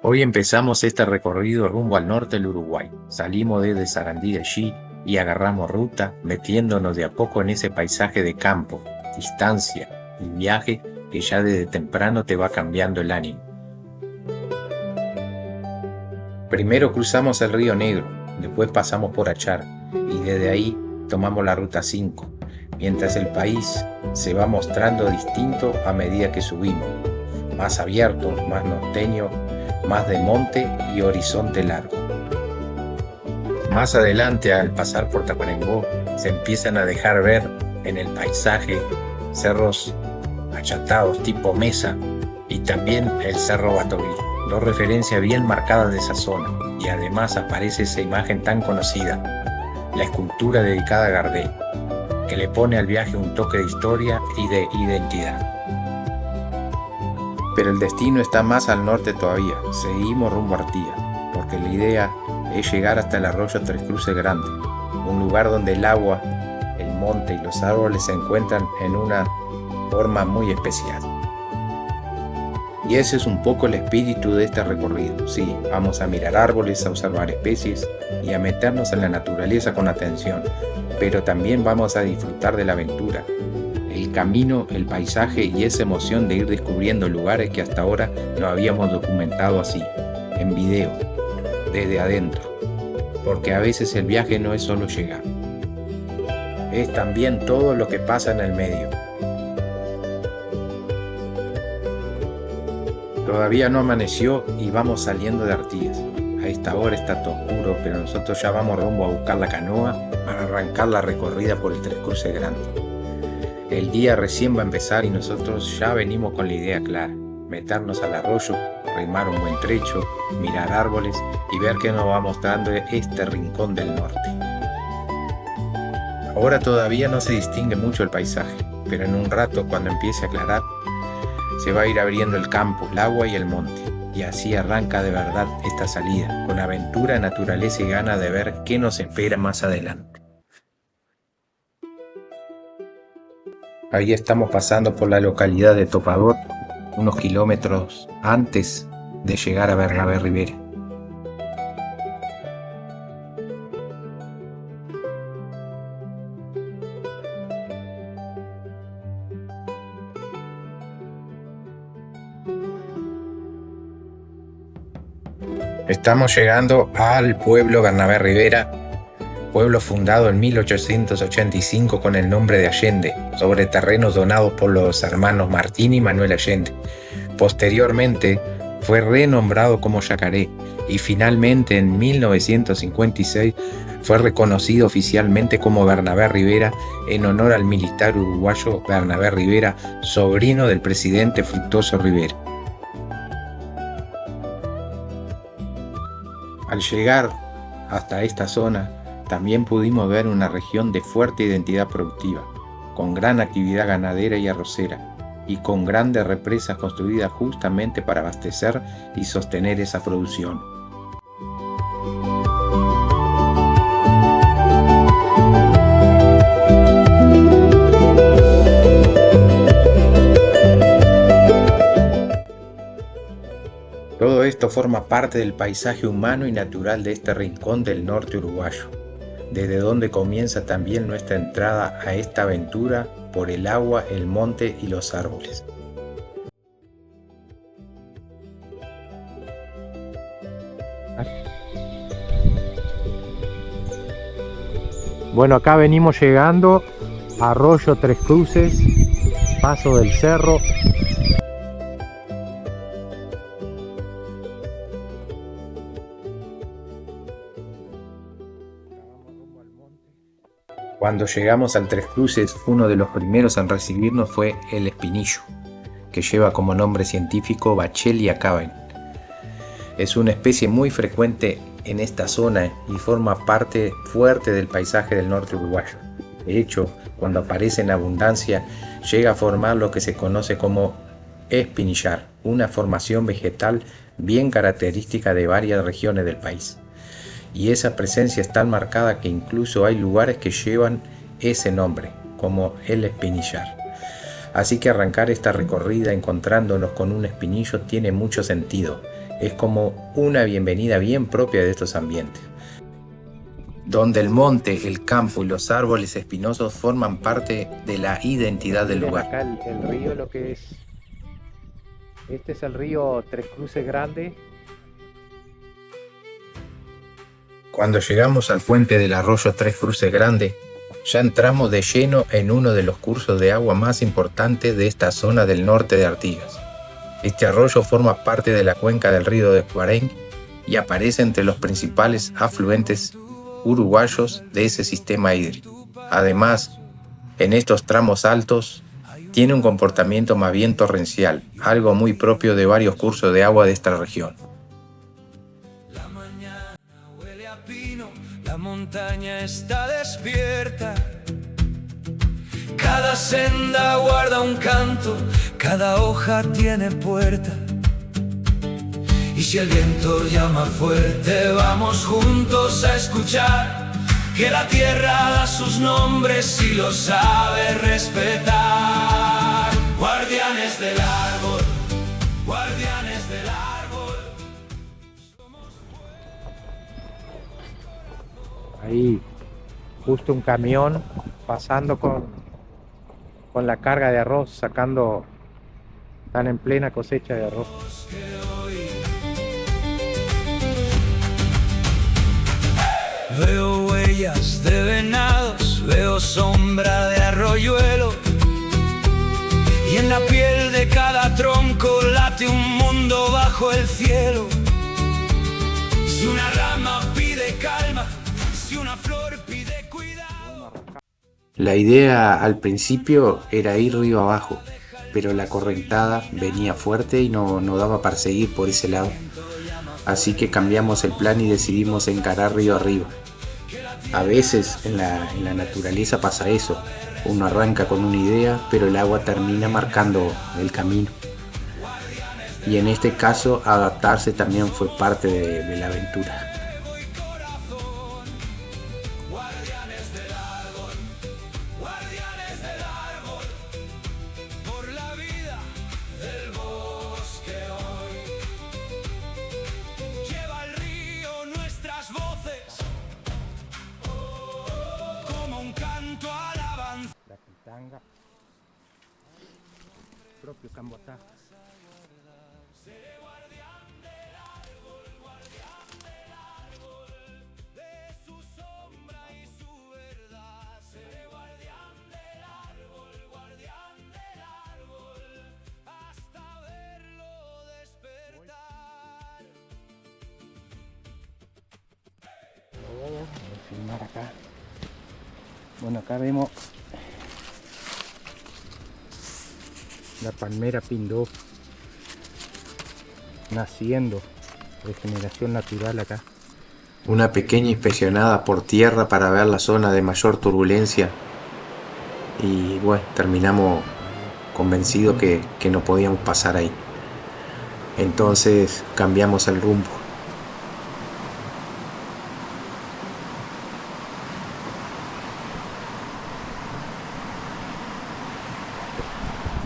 Hoy empezamos este recorrido rumbo al norte del Uruguay. Salimos desde Sarandí de allí y agarramos ruta, metiéndonos de a poco en ese paisaje de campo, distancia y viaje que ya desde temprano te va cambiando el ánimo. Primero cruzamos el Río Negro, después pasamos por Achar y desde ahí tomamos la ruta 5, mientras el país se va mostrando distinto a medida que subimos, más abierto, más norteño, más de monte y horizonte largo. Más adelante, al pasar por Tacuarembó, se empiezan a dejar ver en el paisaje cerros achatados tipo Mesa y también el Cerro Batoví, dos referencias bien marcadas de esa zona, y además aparece esa imagen tan conocida, la escultura dedicada a Gardel, que le pone al viaje un toque de historia y de identidad. Pero el destino está más al norte todavía, seguimos rumbo a Artigas, porque la idea es llegar hasta el arroyo Tres Cruces Grande, un lugar donde el agua, el monte y los árboles se encuentran en una forma muy especial. Y ese es un poco el espíritu de este recorrido. Sí, vamos a mirar árboles, a observar especies y a meternos en la naturaleza con atención, pero también vamos a disfrutar de la aventura, el camino, el paisaje y esa emoción de ir descubriendo lugares que hasta ahora no habíamos documentado así, en video, desde adentro, porque a veces el viaje no es solo llegar, es también todo lo que pasa en el medio. Todavía no amaneció y vamos saliendo de Artigas. A esta hora está todo oscuro, pero nosotros ya vamos rumbo a buscar la canoa para arrancar la recorrida por el Tres Cruces Grande. El día recién va a empezar y nosotros ya venimos con la idea clara: meternos al arroyo, remar un buen trecho, mirar árboles y ver qué nos va mostrando este rincón del norte. Ahora todavía no se distingue mucho el paisaje, pero en un rato, cuando empiece a aclarar, se va a ir abriendo el campo, el agua y el monte, y así arranca de verdad esta salida, con aventura, naturaleza y ganas de ver qué nos espera más adelante. Ahí estamos pasando por la localidad de Topador, unos kilómetros antes de llegar a Bernabé Rivera. Estamos llegando al pueblo Bernabé Rivera, pueblo fundado en 1885 con el nombre de Allende, sobre terrenos donados por los hermanos Martín y Manuel Allende. Posteriormente fue renombrado como Yacaré y finalmente en 1956 fue reconocido oficialmente como Bernabé Rivera en honor al militar uruguayo Bernabé Rivera, sobrino del presidente Fructuoso Rivera. Al llegar hasta esta zona, también pudimos ver una región de fuerte identidad productiva, con gran actividad ganadera y arrocera, y con grandes represas construidas justamente para abastecer y sostener esa producción. Todo esto forma parte del paisaje humano y natural de este rincón del norte uruguayo, desde donde comienza también nuestra entrada a esta aventura por el agua, el monte y los árboles. Bueno, acá venimos llegando a Arroyo Tres Cruces, Paso del Cerro. Cuando llegamos al Tres Cruces, uno de los primeros en recibirnos fue el espinillo, que lleva como nombre científico Bachelia caven. Es una especie muy frecuente en esta zona y forma parte fuerte del paisaje del norte uruguayo. De hecho, cuando aparece en abundancia, llega a formar lo que se conoce como espinillar, una formación vegetal bien característica de varias regiones del país. Y esa presencia es tan marcada que incluso hay lugares que llevan ese nombre, como el Espinillar. Así que arrancar esta recorrida encontrándonos con un espinillo tiene mucho sentido, Es como una bienvenida bien propia de estos ambientes, donde el monte, el campo y los árboles espinosos forman parte de la identidad del Miren lugar. acá el río, lo que es. Este es el río Tres Cruces Grande. Cuando llegamos al puente del arroyo Tres Cruces Grande, ya entramos de lleno en uno de los cursos de agua más importantes de esta zona del norte de Artigas. Este arroyo forma parte de la cuenca del río de Cuarén y aparece entre los principales afluentes uruguayos de ese sistema hídrico. Además, en estos tramos altos, tiene un comportamiento más bien torrencial, algo muy propio de varios cursos de agua de esta región. La mañana huele a pino, la montaña está despierta. Cada senda guarda un canto, cada hoja tiene puerta. Y si el viento llama fuerte, vamos juntos a escuchar que la tierra da sus nombres y lo sabe respetar. Guardianes del árbol, guardianes del árbol. Ahí justo un camión pasando con la carga de arroz, sacando, están en plena cosecha de arroz. Veo huellas de venados, veo sombra de arroyuelo, y en la piel de cada tronco late un mundo bajo el cielo. Si una rama pide calma, si una flor pide cuidado. La idea al principio era ir río abajo, pero la correntada venía fuerte y no daba para seguir por ese lado. Así que cambiamos el plan y decidimos encarar río arriba. A veces en la naturaleza pasa eso, uno arranca con una idea, pero el agua termina marcando el camino. Y en este caso adaptarse también fue parte de la aventura. La pitanga, propio Cambotá. Voy a filmar acá. Bueno, acá vemos la palmera pindó naciendo, regeneración natural acá. Una pequeña inspeccionada por tierra para ver la zona de mayor turbulencia y bueno, terminamos convencidos que no podíamos pasar ahí. Entonces cambiamos el rumbo.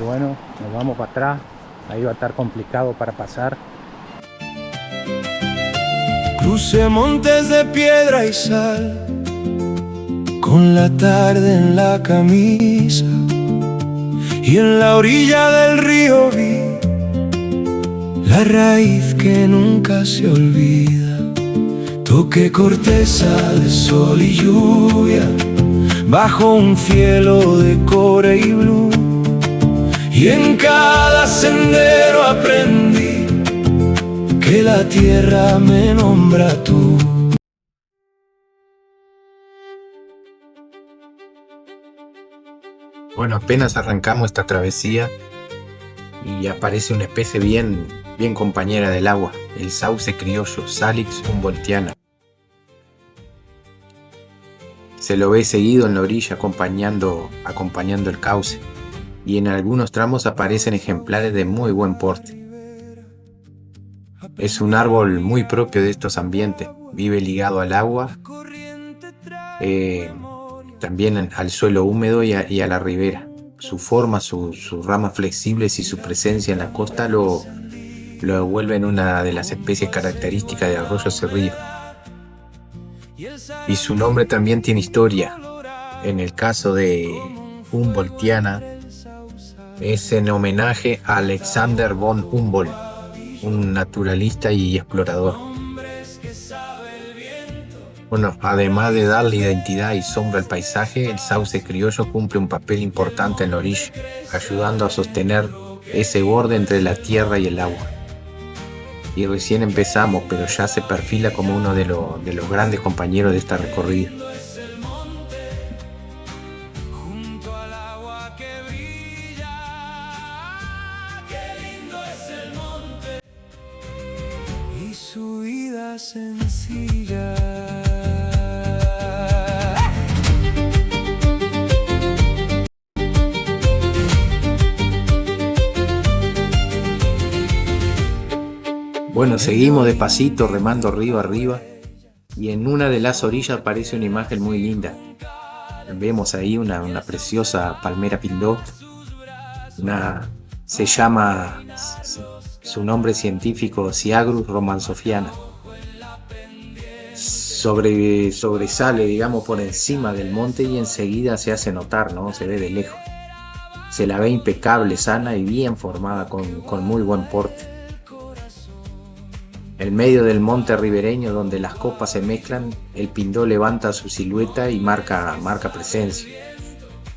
Bueno, nos vamos para atrás, ahí va a estar complicado para pasar. Crucé montes de piedra y sal, con la tarde en la camisa, y en la orilla del río vi la raíz que nunca se olvida. Toqué corteza de sol y lluvia, bajo un cielo de cobre y blue, y en cada sendero aprendí que la tierra me nombra tú. Bueno, apenas arrancamos esta travesía y aparece una especie bien compañera del agua, el sauce criollo, Salix humboldtiana. Se lo ve seguido en la orilla acompañando el cauce, y en algunos tramos aparecen ejemplares de muy buen porte. Es un árbol muy propio de estos ambientes, vive ligado al agua, también al suelo húmedo y a la ribera. Su forma, sus ramas flexibles y su presencia en la costa lo lo devuelven una de las especies características de arroyos y ríos. Y su nombre también tiene historia. En el caso de Humboldtiana, es en homenaje a Alexander von Humboldt, un naturalista y explorador. Bueno, además de darle identidad y sombra al paisaje, el sauce criollo cumple un papel importante en la orilla, ayudando a sostener ese borde entre la tierra y el agua. Y recién empezamos, pero ya se perfila como uno de los grandes compañeros de esta recorrida. Y su vida sencilla. Bueno, seguimos despacito remando río arriba y en una de las orillas aparece una imagen muy linda. Vemos ahí una preciosa palmera pindó. Se llama, su nombre científico, Cyagrus romanzofiana. Sobresale, digamos, por encima del monte y enseguida se hace notar, ¿no? Se ve de lejos. Se la ve impecable, sana y bien formada, con muy buen porte. En medio del monte ribereño donde las copas se mezclan, el pindó levanta su silueta y marca presencia.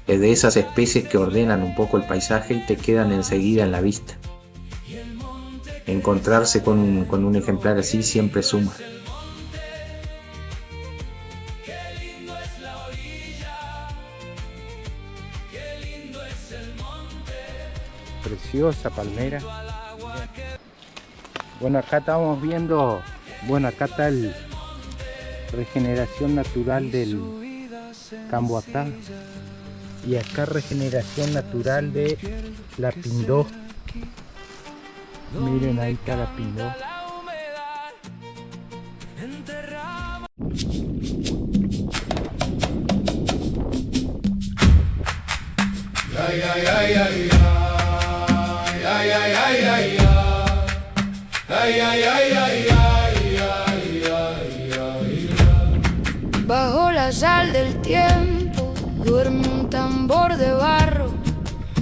Es de esas especies que ordenan un poco el paisaje y te quedan enseguida en la vista. Encontrarse con un ejemplar así siempre suma. Preciosa palmera. Bueno, acá estamos viendo, acá está la regeneración natural del Camboatá y acá regeneración natural de la pindó. Miren, ahí está la pindó. Bajo la sal del tiempo duerme un tambor de barro,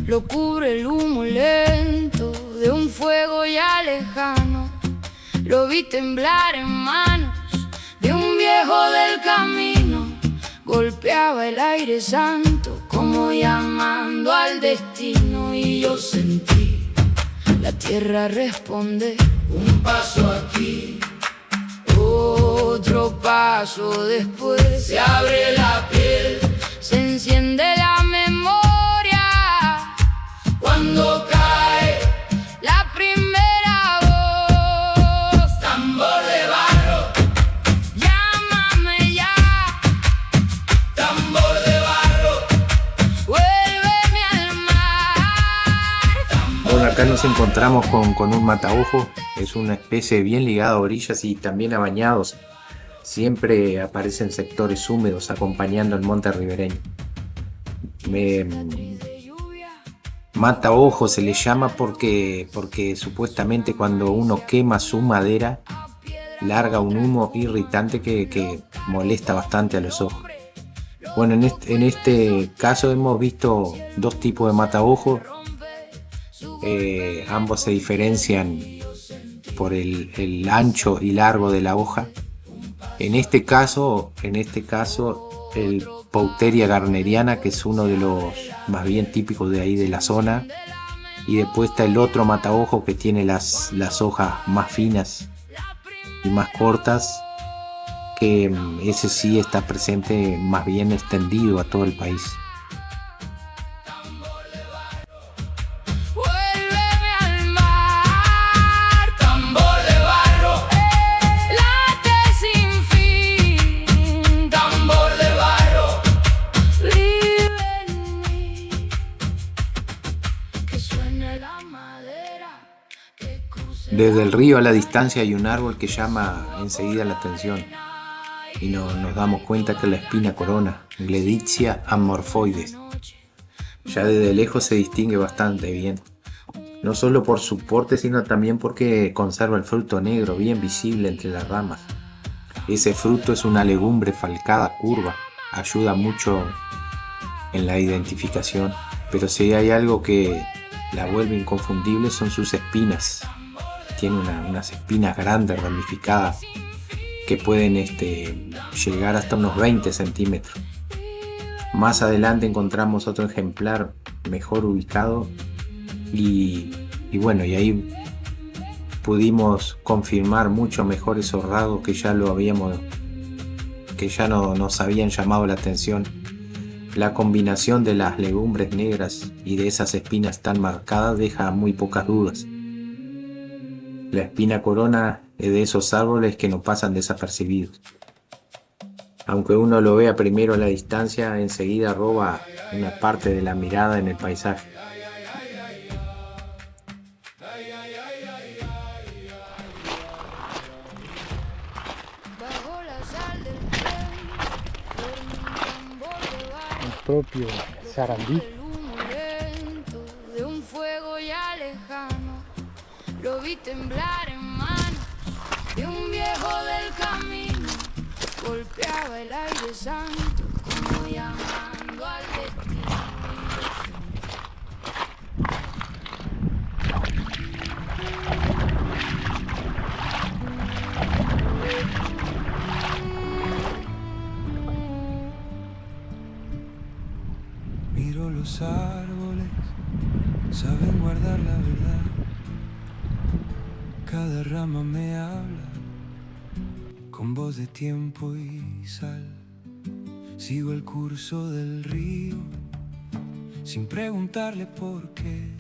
lo cubre el humo lento de un fuego ya lejano. Lo vi temblar en manos de un viejo del camino, golpeaba el aire santo como llamando al destino. Y yo sentí la tierra responder: un paso aquí, otro paso después. Se abre la piel, se enciende la memoria cuando cae la primera voz. Tambor de barro, llámame ya. Tambor de barro, vuélveme al mar. Bueno, acá nos encontramos con un mataojo. Es una especie bien ligada a orillas y también a bañados. Siempre aparecen sectores húmedos acompañando el monte ribereño. Mataojo se le llama porque supuestamente cuando uno quema su madera larga un humo irritante que molesta bastante a los ojos. Bueno, en este caso hemos visto dos tipos de mataojo. Ambos se diferencian por el ancho y largo de la hoja. En este caso el Pouteria garneriana, que es uno de los más bien típicos de ahí de la zona, y después está el otro mataojo que tiene las hojas más finas y más cortas, que ese sí está presente más bien extendido a todo el país. Desde el río a la distancia hay un árbol que llama enseguida la atención y nos damos cuenta que la espina corona, Gleditsia amorphoides. Ya desde lejos se distingue bastante bien. no solo por su porte, sino también porque conserva el fruto negro bien visible entre las ramas. Ese fruto es una legumbre falcada curva, ayuda mucho en la identificación, pero si hay algo que la vuelve inconfundible son sus espinas. Tiene unas espinas grandes, ramificadas, que pueden llegar hasta unos 20 centímetros. Más adelante encontramos otro ejemplar mejor ubicado y ahí pudimos confirmar mucho mejor esos rasgos que ya nos habían llamado la atención. La combinación de las legumbres negras y de esas espinas tan marcadas deja muy pocas dudas. La espina corona es de esos árboles que no pasan desapercibidos. Aunque uno lo vea primero a la distancia, enseguida roba una parte de la mirada en el paisaje. Bajo la sal del tiempo, duerme un tambor de barro. El propio Sarandí. El humo lento de un fuego ya lejano. Lo vi temblar en manos de un viejo del camino. Golpeaba el aire santo como llamando al destino. Miro los árboles, saben guardar la verdad. Cada rama me habla con voz de tiempo y sal. Sigo el curso del río sin preguntarle por qué.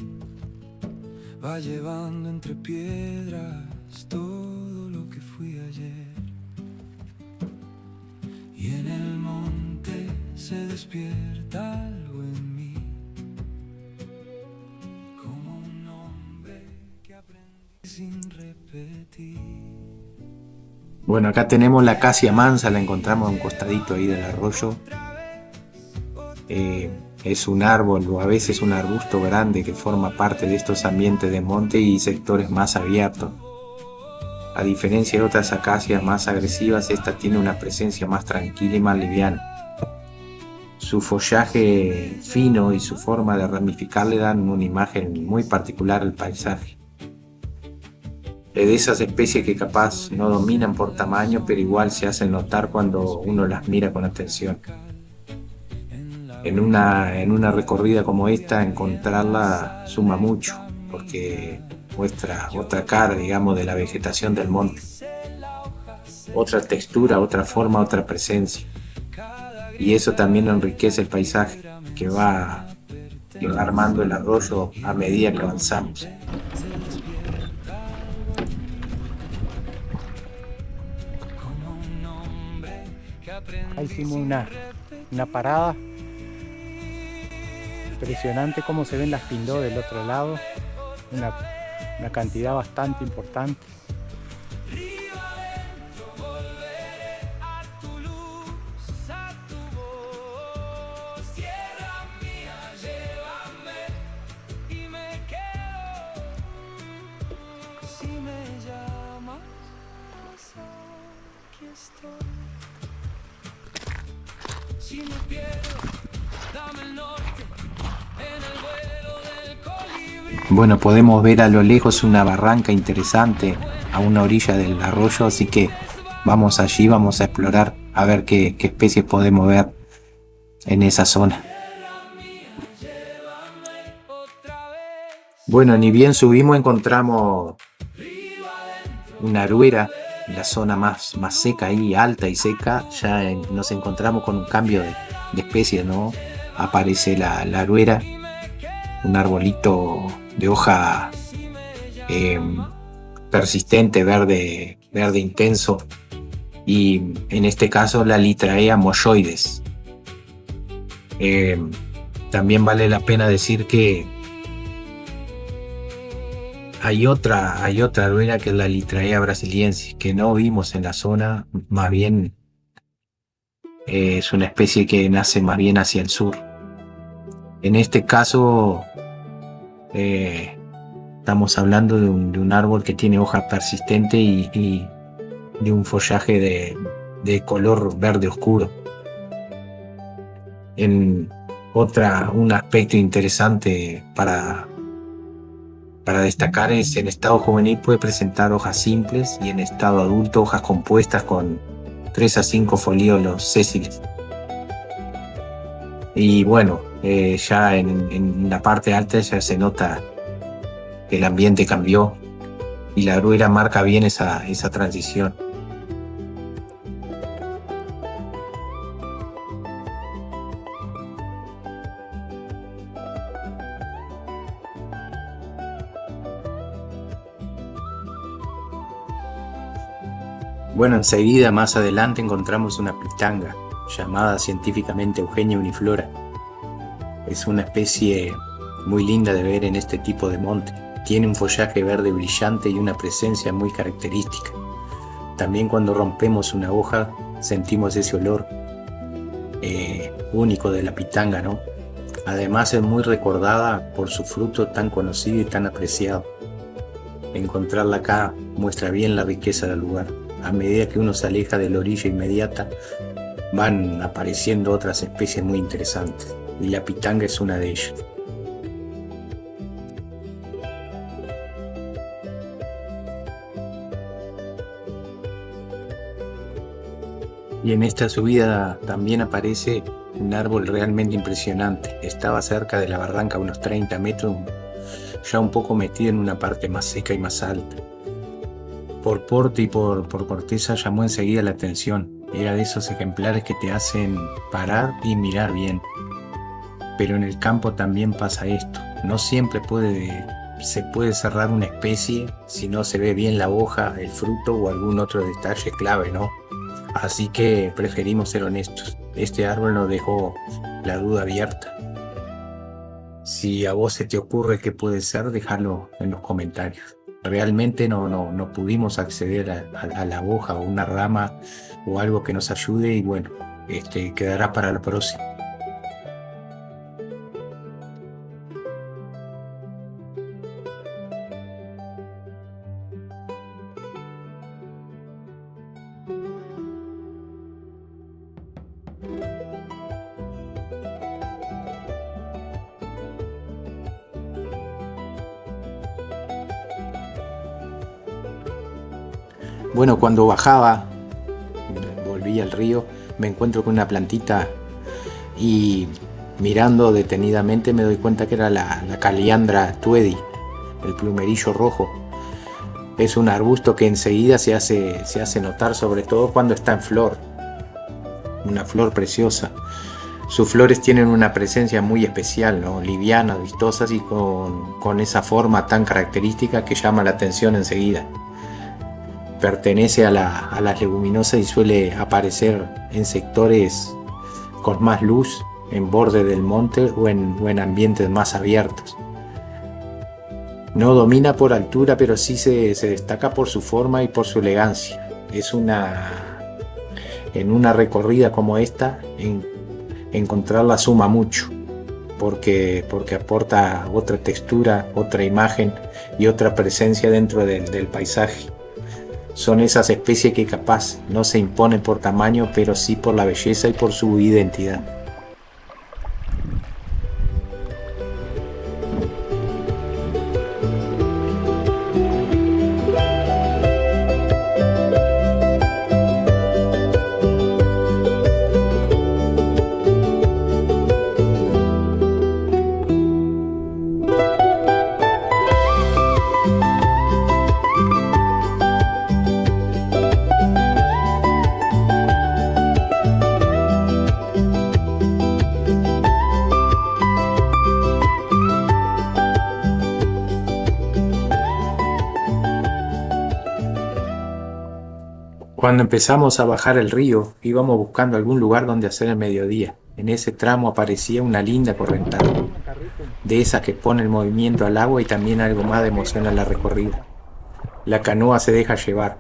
Va llevando entre piedras todo lo que fui ayer. Y en el monte se despierta algo en mí, como un nombre que aprendí sin repetir. Bueno, acá tenemos la acacia mansa, la encontramos a un costadito ahí del arroyo. Es un árbol o a veces un arbusto grande que forma parte de estos ambientes de monte y sectores más abiertos. A diferencia de otras acacias más agresivas, esta tiene una presencia más tranquila y más liviana. Su follaje fino y su forma de ramificar le dan una imagen muy particular al paisaje. Es de esas especies que capaz no dominan por tamaño, pero igual se hacen notar cuando uno las mira con atención. En una recorrida como esta, encontrarla suma mucho, porque muestra otra cara, digamos, de la vegetación del monte. Otra textura, otra forma, otra presencia. Y eso también enriquece el paisaje, que va armando el arroyo a medida que avanzamos. Ahí hicimos una parada. Impresionante cómo se ven las pindó del otro lado. Una cantidad bastante importante. Si me pierdo, dame el norte, en el vuelo del colibrí. Bueno, podemos ver a lo lejos una barranca interesante a una orilla del arroyo, así que vamos allí, vamos a explorar a ver qué especies podemos ver en esa zona. Bueno, ni bien subimos encontramos una aruera, la zona más seca ahí, alta y seca. Ya nos encontramos con un cambio de especie, ¿no? Aparece la aruera, un arbolito de hoja persistente, verde intenso, y en este caso la Littraea molloides. También vale la pena decir que hay otra aruera que es la Littraea brasiliensis, que no vimos en la zona, más bien es una especie que nace más bien hacia el sur. En este caso Estamos hablando de un árbol que tiene hoja persistente y de un follaje de color verde oscuro. Un aspecto interesante para destacar es: en estado juvenil puede presentar hojas simples y en estado adulto hojas compuestas con 3 a 5 folíolos sésiles. Y bueno, ya en la parte alta ya se nota que el ambiente cambió y la gruera marca bien esa transición. Bueno, enseguida más adelante encontramos una pitanga, llamada científicamente Eugenia uniflora. Es una especie muy linda de ver en este tipo de monte. Tiene un follaje verde brillante y una presencia muy característica. También cuando rompemos una hoja sentimos ese olor único de la pitanga, ¿no? Además es muy recordada por su fruto tan conocido y tan apreciado. Encontrarla acá muestra bien la riqueza del lugar. A medida que uno se aleja de la orilla inmediata, van apareciendo otras especies muy interesantes, y la pitanga es una de ellas. Y en esta subida también aparece un árbol realmente impresionante. Estaba cerca de la barranca, a unos 30 metros, ya un poco metido en una parte más seca y más alta. Por porte y por corteza llamó enseguida la atención. Era de esos ejemplares que te hacen parar y mirar bien. Pero en el campo también pasa esto. No siempre se puede cerrar una especie si no se ve bien la hoja, el fruto o algún otro detalle clave, ¿no? Así que preferimos ser honestos. Este árbol nos dejó la duda abierta. Si a vos se te ocurre qué puede ser, déjalo en los comentarios. Realmente no pudimos acceder a la hoja o una rama o algo que nos ayude, y bueno, quedará para la próxima. Bueno, cuando volví al río, me encuentro con una plantita y mirando detenidamente me doy cuenta que era la Caliandra tuedi, el plumerillo rojo. Es un arbusto que enseguida se hace notar, sobre todo cuando está en flor. Una flor preciosa. Sus flores tienen una presencia muy especial, ¿no? Livianas, vistosas y con esa forma tan característica que llama la atención enseguida. Pertenece a las leguminosas y suele aparecer en sectores con más luz, en borde del monte o en ambientes más abiertos. No domina por altura, pero sí se destaca por su forma y por su elegancia. En una recorrida como esta, encontrarla suma mucho, porque aporta otra textura, otra imagen y otra presencia dentro del paisaje. Son esas especies que capaz no se imponen por tamaño, pero sí por la belleza y por su identidad. Cuando empezamos a bajar el río, íbamos buscando algún lugar donde hacer el mediodía. En ese tramo aparecía una linda correntada, de esas que pone el movimiento al agua y también algo más de emoción a la recorrida. La canoa se deja llevar.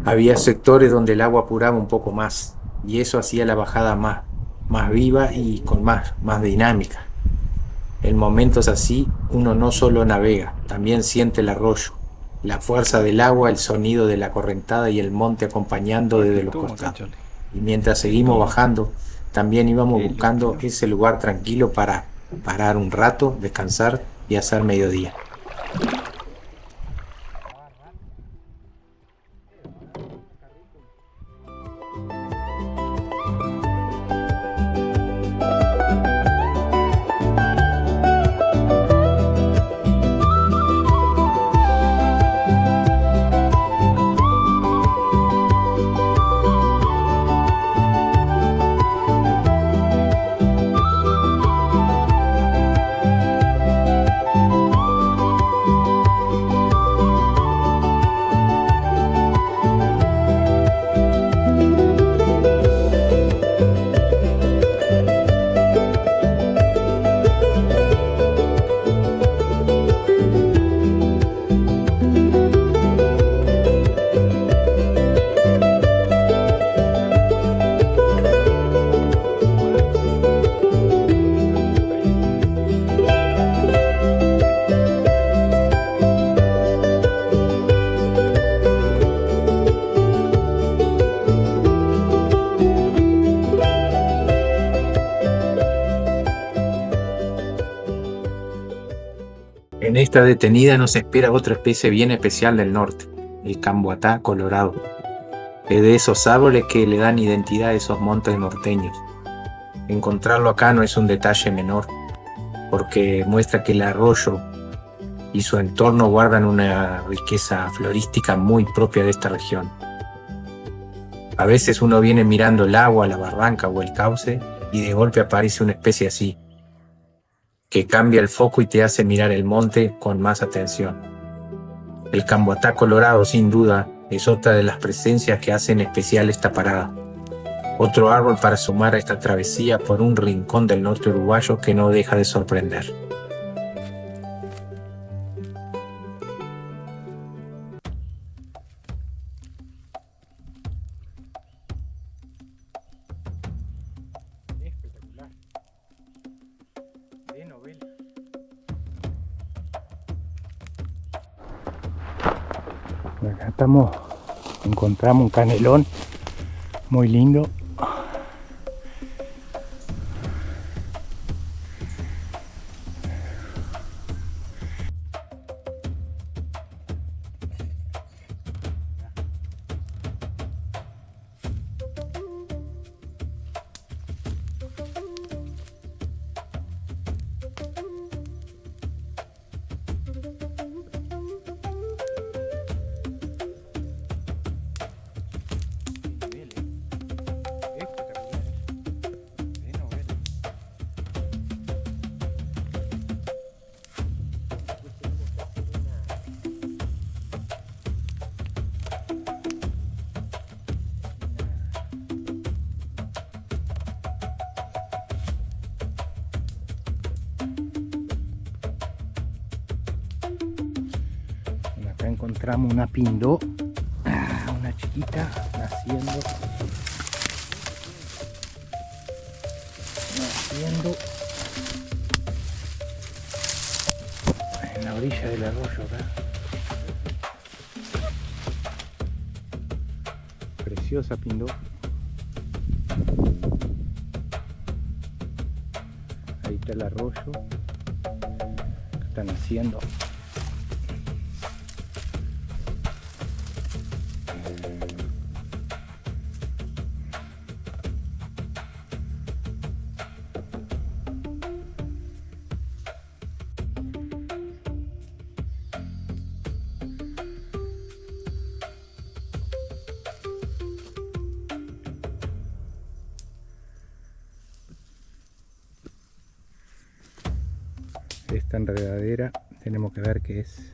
Había sectores donde el agua apuraba un poco más, y eso hacía la bajada más viva y con más dinámica. En momentos así, uno no solo navega, también siente el arroyo, la fuerza del agua, el sonido de la correntada y el monte acompañando desde los costados. Y mientras seguimos bajando, también íbamos buscando ese lugar tranquilo para parar un rato, descansar y hacer mediodía. En esta detenida nos espera otra especie bien especial del norte, el camboatá colorado. Es de esos árboles que le dan identidad a esos montes norteños. Encontrarlo acá no es un detalle menor, porque muestra que el arroyo y su entorno guardan una riqueza florística muy propia de esta región. A veces uno viene mirando el agua, la barranca o el cauce y de golpe aparece una especie así, que cambia el foco y te hace mirar el monte con más atención. El camboatá colorado, sin duda, es otra de las presencias que hacen especial esta parada. Otro árbol para sumar a esta travesía por un rincón del norte uruguayo que no deja de sorprender. Espectacular. De novela. Acá encontramos un canelón muy lindo. Acá encontramos una pindó, una chiquita naciendo en la orilla del arroyo acá. Preciosa pindó. Ahí está el arroyo que está naciendo. Esta enredadera tenemos que ver qué es.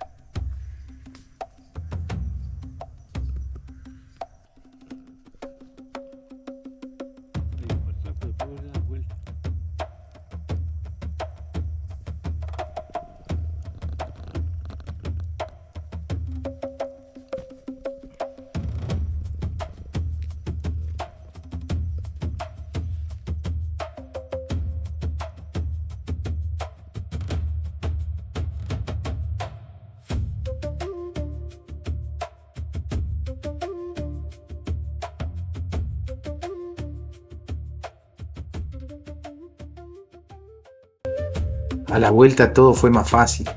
A la vuelta todo fue más fácil.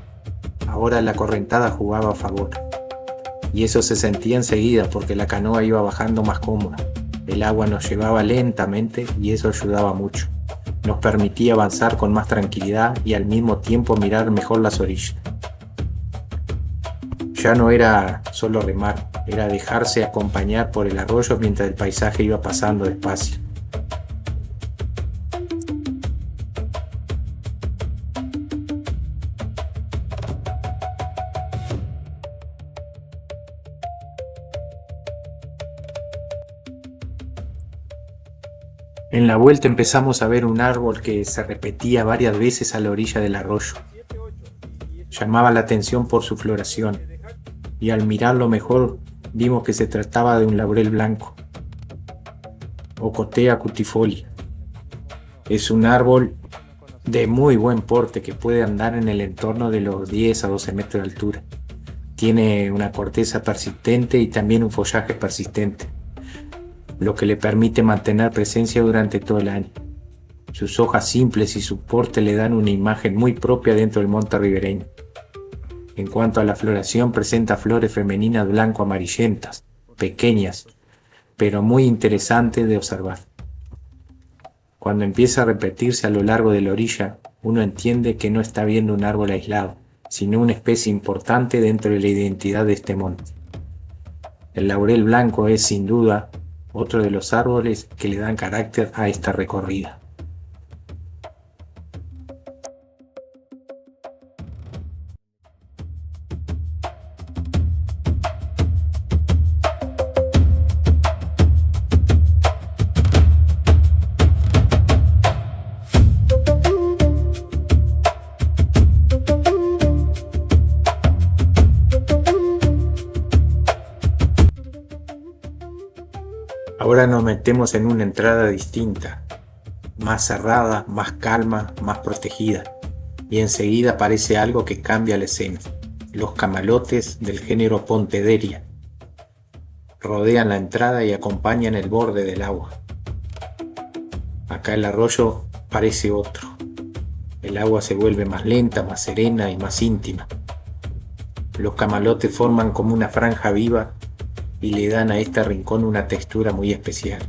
Ahora la correntada jugaba a favor. Y eso se sentía enseguida porque la canoa iba bajando más cómoda. El agua nos llevaba lentamente y eso ayudaba mucho. Nos permitía avanzar con más tranquilidad y al mismo tiempo mirar mejor las orillas. Ya no era solo remar, era dejarse acompañar por el arroyo mientras el paisaje iba pasando despacio. En la vuelta empezamos a ver un árbol que se repetía varias veces a la orilla del arroyo. Llamaba la atención por su floración, y al mirarlo mejor vimos que se trataba de un laurel blanco, Ocotea cutifolia. Es un árbol de muy buen porte que puede andar en el entorno de los 10 a 12 metros de altura. Tiene una corteza persistente y también un follaje persistente, lo que le permite mantener presencia durante todo el año. Sus hojas simples y su porte le dan una imagen muy propia dentro del monte ribereño. En cuanto a la floración, presenta flores femeninas blanco-amarillentas, pequeñas, pero muy interesantes de observar. Cuando empieza a repetirse a lo largo de la orilla, uno entiende que no está viendo un árbol aislado, sino una especie importante dentro de la identidad de este monte. El laurel blanco es, sin duda, otro de los árboles que le dan carácter a esta recorrida. Ahora nos metemos en una entrada distinta, más cerrada, más calma, más protegida, y enseguida aparece algo que cambia la escena. Los camalotes del género Pontederia rodean la entrada y acompañan el borde del agua. Acá el arroyo parece otro. El agua se vuelve más lenta, más serena y más íntima. Los camalotes forman como una franja viva y le dan a este rincón una textura muy especial.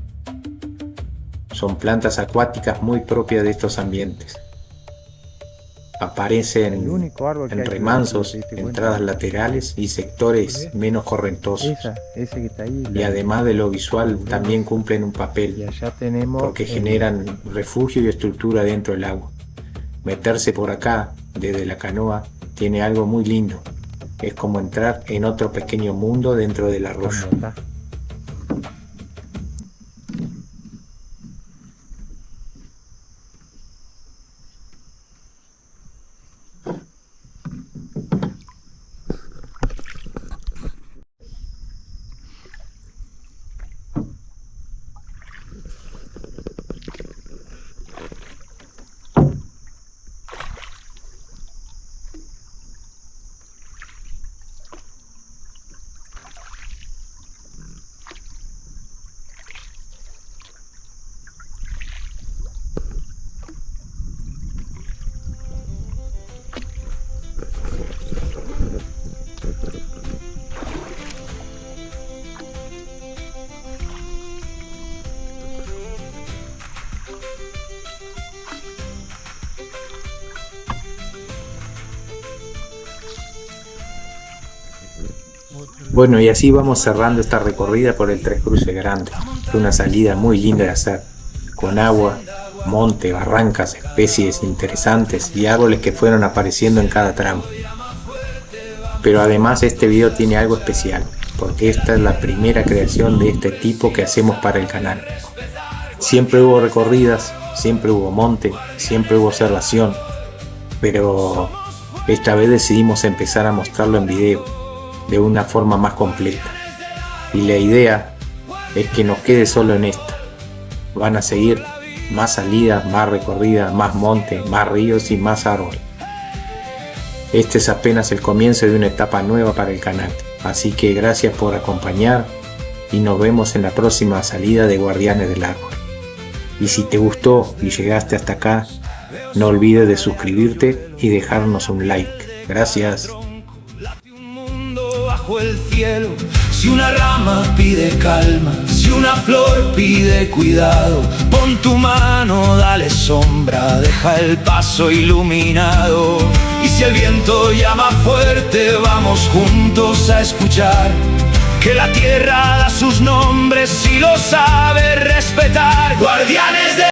Son plantas acuáticas muy propias de estos ambientes. Aparecen en remansos, entradas laterales y sectores menos correntosos. Y además de lo visual también cumplen un papel, porque generan refugio y estructura dentro del agua. Meterse por acá desde la canoa tiene algo muy lindo. Es como entrar en otro pequeño mundo dentro del arroyo. Bueno, y así vamos cerrando esta recorrida por el Tres Cruces Grande. Fue una salida muy linda de hacer, con agua, monte, barrancas, especies interesantes y árboles que fueron apareciendo en cada tramo. Pero además este video tiene algo especial, porque esta es la primera creación de este tipo que hacemos para el canal. Siempre hubo recorridas, siempre hubo monte, siempre hubo observación, pero esta vez decidimos empezar a mostrarlo en video, de una forma más completa. Y la idea es que nos quede solo en esta. Van a seguir más salidas, más recorridas, más monte, más ríos y más árboles. Este es apenas el comienzo de una etapa nueva para el canal. Así que gracias por acompañar y nos vemos en la próxima salida de Guardianes del Árbol. Y si te gustó y llegaste hasta acá, No olvides de suscribirte y dejarnos un like. Gracias. Un mundo bajo el cielo. Si una rama pide calma, si una flor pide cuidado, pon tu mano, dale sombra, deja el paso iluminado. Y si el viento llama fuerte, vamos juntos a escuchar, que la tierra da sus nombres y lo sabe respetar. Guardianes de